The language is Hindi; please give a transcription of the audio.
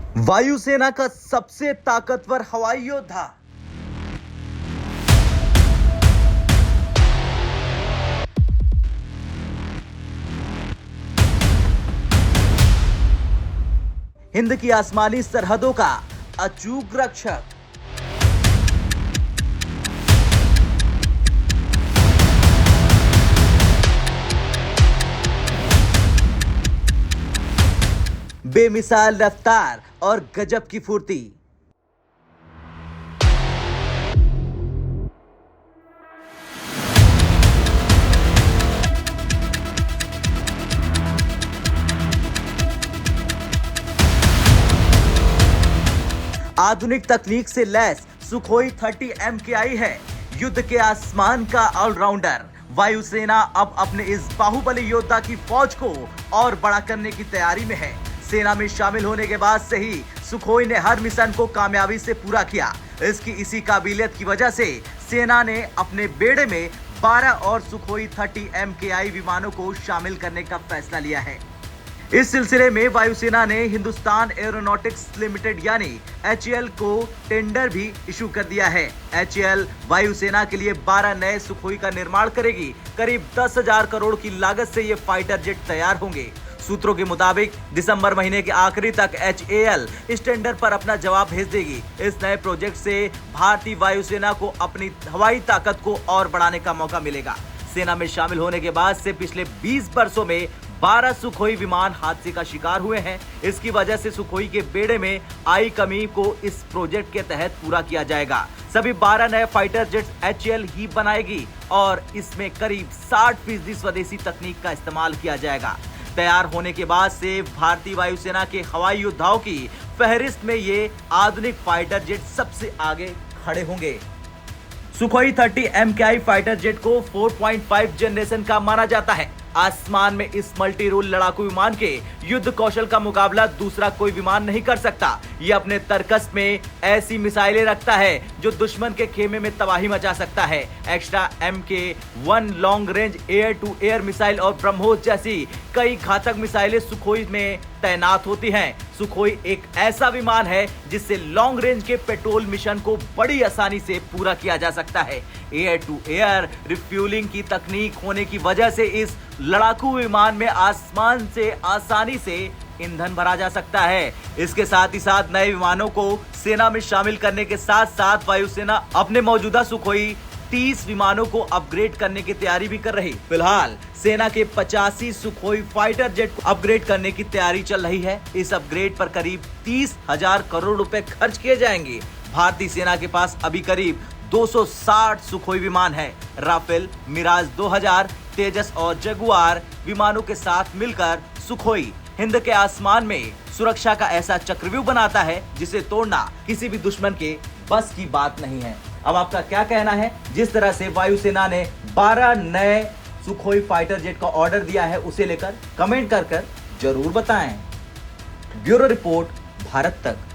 वायुसेना का सबसे ताकतवर हवाई योद्धा। हिंद की आसमानी सरहदों का अचूक रक्षक। बेमिसाल रफ्तार और गजब की फुर्ती। आधुनिक तकनीक से लैस सुखोई 30 MKI है युद्ध के आसमान का ऑलराउंडर। वायुसेना अब अपने इस बाहुबली योद्धा की फौज को और बड़ा करने की तैयारी में है। सेना में शामिल होने के बाद से ही सुखोई ने हर मिशन को कामयाबी से पूरा किया। इसकी इसी काबिलियत की वजह से सेना ने अपने बेड़े में 12 और सुखोई 30 MKI विमानों को शामिल करने का फैसला लिया है। इस सिलसिले में वायुसेना ने हिंदुस्तान एरोनॉटिक्स लिमिटेड यानी HAL को टेंडर भी इशू कर दिया है। HAL वायुसेना के लिए 12 नए सुखोई का निर्माण करेगी। करीब 10,000 करोड़ की लागत से ये फाइटर जेट तैयार होंगे। सूत्रों के मुताबिक दिसंबर महीने के आखिरी तक HAL इस टेंडर पर अपना जवाब भेज देगी। इस नए प्रोजेक्ट से भारतीय वायुसेना को अपनी हवाई ताकत को और बढ़ाने का मौका मिलेगा। सेना में शामिल होने के बाद से पिछले 20 वर्षों में 12 सुखोई विमान हादसे का शिकार हुए हैं। इसकी वजह से सुखोई के बेड़े में आई कमी को इस प्रोजेक्ट के तहत पूरा किया जाएगा। सभी 12 नए फाइटर जेट्स HAL ही बनाएगी और इसमें करीब 60% स्वदेशी तकनीक का इस्तेमाल किया जाएगा। तैयार होने के बाद से भारतीय वायुसेना के हवाई योद्धाओं की फहरिस्त में ये आधुनिक फाइटर जेट सबसे आगे खड़े होंगे। सुखोई 30 MKI फाइटर जेट को 4.5 जनरेशन का माना जाता है। आसमान में इस मल्टी रोल लड़ाकू विमान के युद्ध कौशल का मुकाबला दूसरा कोई विमान नहीं कर सकता। ये अपने तरकस में ऐसी मिसाइलें रखता है जो दुश्मन के खेमे में तबाही मचा सकता है। Extra MK1 long range air to air missile और ब्रह्मोस जैसी कई घातक मिसाइलें सुखोई में तैनात होती हैं। सुखोई एक ऐसा विमान है जिससे लॉन्ग रेंज के पेट्रोल मिशन को बड़ी आसानी से पूरा किया जा सकता है। एयर टू एयर रिफ्यूलिंग की तकनीक होने की वजह से इस लड़ाकू विमान में आसमान से आसानी से ईंधन भरा जा सकता है। इसके साथ ही साथ नए विमानों को सेना में शामिल करने के साथ साथ वायुसेना अपने मौजूदा सुखोई 30 विमानों को अपग्रेड करने की तैयारी भी कर रही। फिलहाल सेना के 85 सुखोई फाइटर जेट को अपग्रेड करने की तैयारी चल रही है। इस अपग्रेड पर करीब 30,000 करोड़ रुपए खर्च किए जाएंगे। भारतीय सेना के पास अभी करीब 260 सुखोई विमान है। राफेल, मिराज 2000, तेजस और जगुआर विमानों के साथ मिलकर सुखोई हिंद के आसमान में सुरक्षा का ऐसा चक्रव्यूह बनाता है जिसे तोड़ना किसी भी दुश्मन के बस की बात नहीं है। अब आपका क्या कहना है? जिस तरह से वायुसेना ने 12 नए सुखोई फाइटर जेट का ऑर्डर दिया है उसे लेकर कमेंट कर जरूर बताएं। ब्यूरो रिपोर्ट, भारत तक।